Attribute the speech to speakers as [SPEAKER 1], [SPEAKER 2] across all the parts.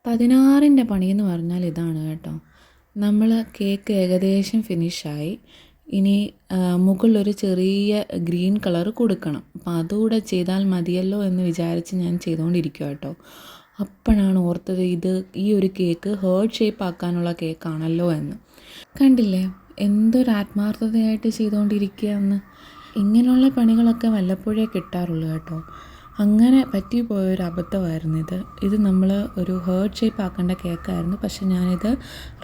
[SPEAKER 1] 16ൻ്റെ പണിയെന്ന് പറഞ്ഞാൽ ഇതാണ് കേട്ടോ. നമ്മൾ കേക്ക് ഏകദേശം ഫിനിഷായി. ഇനി മുകളിലൊരു ചെറിയ ഗ്രീൻ കളർ കൊടുക്കണം. അപ്പോൾ അതുകൂടെ ചെയ്താൽ മതിയല്ലോ എന്ന് വിചാരിച്ച് ഞാൻ ചെയ്തുകൊണ്ടിരിക്കുക കേട്ടോ. അപ്പോഴാണ് ഓർത്തത് ഈ ഒരു കേക്ക് ഹേർട്ട് ഷേപ്പ് ആക്കാനുള്ള കേക്കാണല്ലോ എന്ന്. കണ്ടില്ലേ എന്തൊരു ആത്മാർത്ഥതയായിട്ട് ചെയ്തുകൊണ്ടിരിക്കുകയെന്ന്. ഇങ്ങനെയുള്ള പണികളൊക്കെ വല്ലപ്പോഴേ കിട്ടാറുള്ളൂ കേട്ടോ. അങ്ങനെ പറ്റിപ്പോയൊരു അബദ്ധമായിരുന്നു ഇത് നമ്മൾ ഒരു ഹേർട്ട് ഷേപ്പ് ആക്കേണ്ട കേക്കായിരുന്നു. പക്ഷെ ഞാനിത്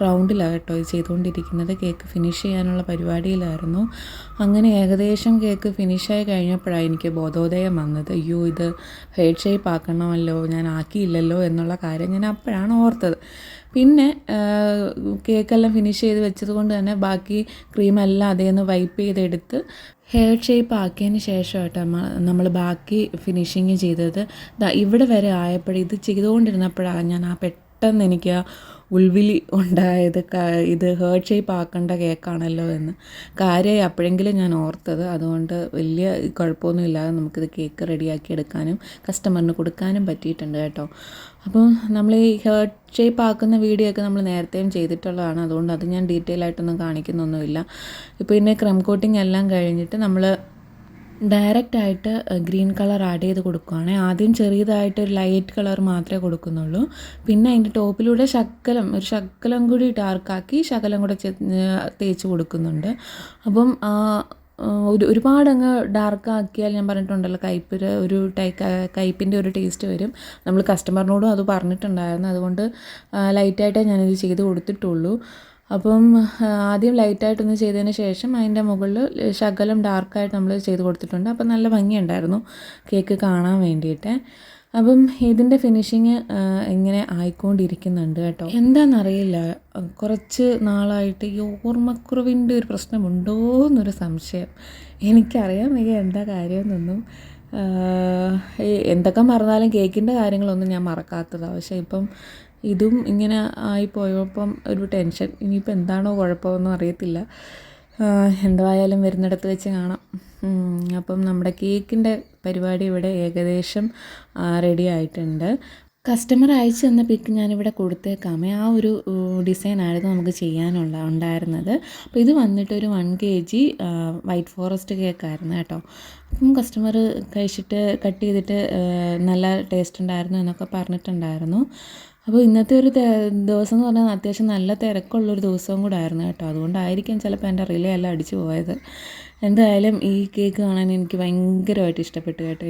[SPEAKER 1] റൗണ്ടിലാണ് കേട്ടോ ഇത് ചെയ്തുകൊണ്ടിരിക്കുന്നത്. കേക്ക് ഫിനിഷ് ചെയ്യാനുള്ള പരിപാടിയിലായിരുന്നു. അങ്ങനെ ഏകദേശം കേക്ക് ഫിനിഷായി കഴിഞ്ഞപ്പോഴാണ് എനിക്ക് ബോധോദയം വന്നത്. അയ്യോ, ഇത് ഹേർട്ട് ഷേപ്പ് ആക്കണമല്ലോ, ഞാൻ ആക്കിയില്ലല്ലോ എന്നുള്ള കാര്യം ഞാൻ അപ്പോഴാണ് ഓർത്തത്. പിന്നെ കേക്കെല്ലാം ഫിനിഷ് ചെയ്ത് വെച്ചത് കൊണ്ട് തന്നെ ബാക്കി ക്രീമെല്ലാം അതേ നിന്ന് വൈപ്പ് ചെയ്തെടുത്ത് ഹെയർ ഷേപ്പ് ആക്കിയതിന് ശേഷമായിട്ട് നമ്മൾ ബാക്കി ഫിനിഷിങ് ചെയ്തത്. ഇവിടെ വരെ ആയപ്പോഴും ഇത് ചെയ്തുകൊണ്ടിരുന്നപ്പോഴാണ് ഞാൻ പെട്ടെന്ന് എനിക്ക് ഉൾവിളി ഉണ്ടായത്. ഇത് ഹേർട്ട് ഷേപ്പ് ആക്കേണ്ട കേക്കാണല്ലോ എന്ന് കാര്യമായി അപ്പോഴെങ്കിലും ഞാൻ ഓർത്തത്. അതുകൊണ്ട് വലിയ കുഴപ്പമൊന്നുമില്ലാതെ നമുക്കിത് കേക്ക് റെഡിയാക്കി എടുക്കാനും കസ്റ്റമറിന് കൊടുക്കാനും പറ്റിയിട്ടുണ്ട് കേട്ടോ. അപ്പോൾ നമ്മൾ ഈ ഹേർട്ട് ഷേപ്പ് ആക്കുന്ന വീഡിയോ ഒക്കെ നമ്മൾ നേരത്തെയും ചെയ്തിട്ടുള്ളതാണ്. അതുകൊണ്ട് അത് ഞാൻ ഡീറ്റെയിൽ ആയിട്ടൊന്നും കാണിക്കുന്നൊന്നുമില്ല. ഇപ്പോൾ പിന്നെ ക്രം കോട്ടിങ് എല്ലാം കഴിഞ്ഞിട്ട് നമ്മൾ ഡയറക്റ്റായിട്ട് ഗ്രീൻ കളർ ആഡ് ചെയ്ത് കൊടുക്കുകയാണ്. ആദ്യം ചെറിയതായിട്ട് ഒരു ലൈറ്റ് കളർ മാത്രമേ കൊടുക്കുന്നുള്ളൂ. പിന്നെ അതിൻ്റെ ടോപ്പിലൂടെ ഒരു ശകലം കൂടി ഡാർക്കാക്കി ശകലം കൂടെ തേച്ച് കൊടുക്കുന്നുണ്ട്. അപ്പം ഒരുപാടങ്ങ് ഡാർക്കാക്കിയാൽ ഞാൻ പറഞ്ഞിട്ടുണ്ടല്ലോ കയ്പിൻ്റെ ഒരു ടേസ്റ്റ് വരും. നമ്മൾ കസ്റ്റമറിനോടും അത് പറഞ്ഞിട്ടുണ്ടായിരുന്നു. അതുകൊണ്ട് ലൈറ്റായിട്ടേ ഞാനിത് ചെയ്ത് കൊടുത്തിട്ടുള്ളൂ. അപ്പം ആദ്യം ലൈറ്റായിട്ടൊന്ന് ചെയ്തതിന് ശേഷം അതിൻ്റെ മുകളിൽ ശകലം ഡാർക്കായിട്ട് നമ്മൾ ചെയ്ത് കൊടുത്തിട്ടുണ്ട്. അപ്പം നല്ല ഭംഗിയുണ്ടായിരുന്നു കേക്ക് കാണാൻ വേണ്ടിയിട്ട്. അപ്പം ഇതിൻ്റെ ഫിനിഷിങ് ഇങ്ങനെ ആയിക്കൊണ്ടിരിക്കുന്നുണ്ട് കേട്ടോ. എന്താണെന്നറിയില്ല, കുറച്ച് നാളായിട്ട് ഈ ഓർമ്മക്കുറവിൻ്റെ ഒരു പ്രശ്നമുണ്ടോ എന്നൊരു സംശയം. എനിക്കറിയാൻ വയ്യ എന്താ കാര്യമെന്നൊന്നും. എന്തൊക്കെ മറന്നാലും കേക്കിൻ്റെ കാര്യങ്ങളൊന്നും ഞാൻ മറക്കാത്തതാണ്. പക്ഷേ ഇപ്പം ഇതും ഇങ്ങനെ ആയിപ്പോയപ്പം ഒരു ടെൻഷൻ. ഇനിയിപ്പോൾ എന്താണോ കുഴപ്പമൊന്നും അറിയത്തില്ല. എന്തായാലും വരുന്നിടത്ത് വെച്ച് കാണാം. അപ്പം നമ്മുടെ കേക്കിൻ്റെ പരിപാടി ഇവിടെ ഏകദേശം റെഡി ആയിട്ടുണ്ട്. കസ്റ്റമർ അയച്ചു തന്ന പിക്ക് ഞാനിവിടെ കൊടുത്തേക്കാമേ. ആ ഒരു ഡിസൈനായിരുന്നു നമുക്ക് ഉണ്ടായിരുന്നത്. അപ്പോൾ ഇത് വന്നിട്ട് ഒരു 1 kg വൈറ്റ് ഫോറസ്റ്റ് കേക്കായിരുന്നു കേട്ടോ. അപ്പം കസ്റ്റമർ കഴിച്ചിട്ട് കട്ട് ചെയ്തിട്ട് നല്ല ടേസ്റ്റ് ഉണ്ടായിരുന്നു എന്നൊക്കെ പറഞ്ഞിട്ടുണ്ടായിരുന്നു. അപ്പോൾ ഇന്നത്തെ ഒരു ദിവസം എന്ന് പറഞ്ഞാൽ അത്യാവശ്യം നല്ല തിരക്കുള്ളൊരു ദിവസവും കൂടെ ആയിരുന്നു കേട്ടോ. അതുകൊണ്ടായിരിക്കും ചിലപ്പോൾ എൻ്റെ റിലേ എല്ലാം അടിച്ചു പോയത്. എന്തായാലും ഈ കേക്ക് കാണാൻ എനിക്ക് ഭയങ്കരമായിട്ട് ഇഷ്ടപ്പെട്ടു കേട്ടോ.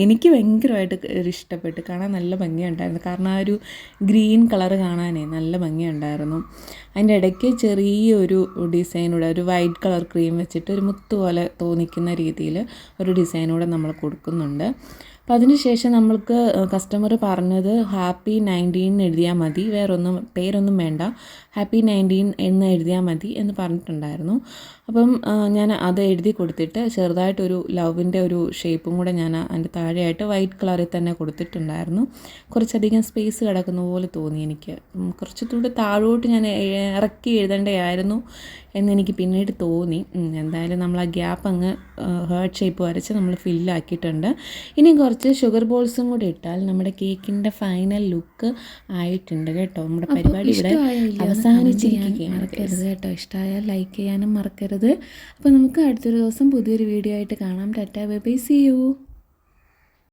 [SPEAKER 1] എനിക്ക് ഭയങ്കരമായിട്ട് ഇഷ്ടപ്പെട്ടു. കാണാൻ നല്ല ഭംഗിയുണ്ടായിരുന്നു. കാരണം ആ ഒരു ഗ്രീൻ കളർ കാണാനേ നല്ല ഭംഗിയുണ്ടായിരുന്നു. അതിൻ്റെ ഇടയ്ക്ക് ചെറിയൊരു ഡിസൈനൂടെ ഒരു വൈറ്റ് കളർ ക്രീം വെച്ചിട്ട് ഒരു മുത്ത് പോലെ തോന്നിക്കുന്ന രീതിയിൽ ഒരു ഡിസൈനൂടെ നമ്മൾ കൊടുക്കുന്നുണ്ട്. അപ്പം അതിനുശേഷം നമ്മൾക്ക് കസ്റ്റമർ പറഞ്ഞത് ഹാപ്പി 19 എഴുതിയാൽ മതി, പേരൊന്നും വേണ്ട, ഹാപ്പി 19 എന്ന് എഴുതിയാൽ മതി എന്ന് പറഞ്ഞിട്ടുണ്ടായിരുന്നു. അപ്പം ഞാൻ അത് എഴുതി കൊടുത്തിട്ട് ചെറുതായിട്ടൊരു ലവിൻ്റെ ഒരു ഷേപ്പും കൂടെ ഞാൻ അതിൻ്റെ താഴെയായിട്ട് വൈറ്റ് കളറിൽ തന്നെ കൊടുത്തിട്ടുണ്ടായിരുന്നു. കുറച്ചധികം സ്പേസ് കിടക്കുന്ന പോലെ തോന്നി എനിക്ക്. കുറച്ചുകൂടി താഴോട്ട് ഞാൻ ഇറക്കി എഴുതേണ്ടതായിരുന്നു എന്നെനിക്ക് പിന്നീട് തോന്നി. എന്തായാലും നമ്മൾ ആ ഗ്യാപ്പ് അങ്ങ് ഹേർട്ട് ഷേപ്പ് വരച്ച് നമ്മൾ ഫില്ലാക്കിയിട്ടുണ്ട്. ഇനി കുറച്ച് ഷുഗർ ബോൾസും കൂടി ഇട്ടാൽ നമ്മുടെ കേക്കിൻ്റെ ഫൈനൽ ലുക്ക് ആയിട്ടുണ്ട് കേട്ടോ. നമ്മുടെ പരിപാടി ഇവിടെ അവസാനിച്ചിരിക്കുകയാണ്. മറക്കരുത് കേട്ടോ. ഇഷ്ടമായാൽ ലൈക്ക് ചെയ്യാനും മറക്കരുത്. അപ്പോൾ നമുക്ക് അടുത്തൊരു ദിവസം പുതിയൊരു വീഡിയോ ആയിട്ട് കാണാം. Tata, bye bye, see U.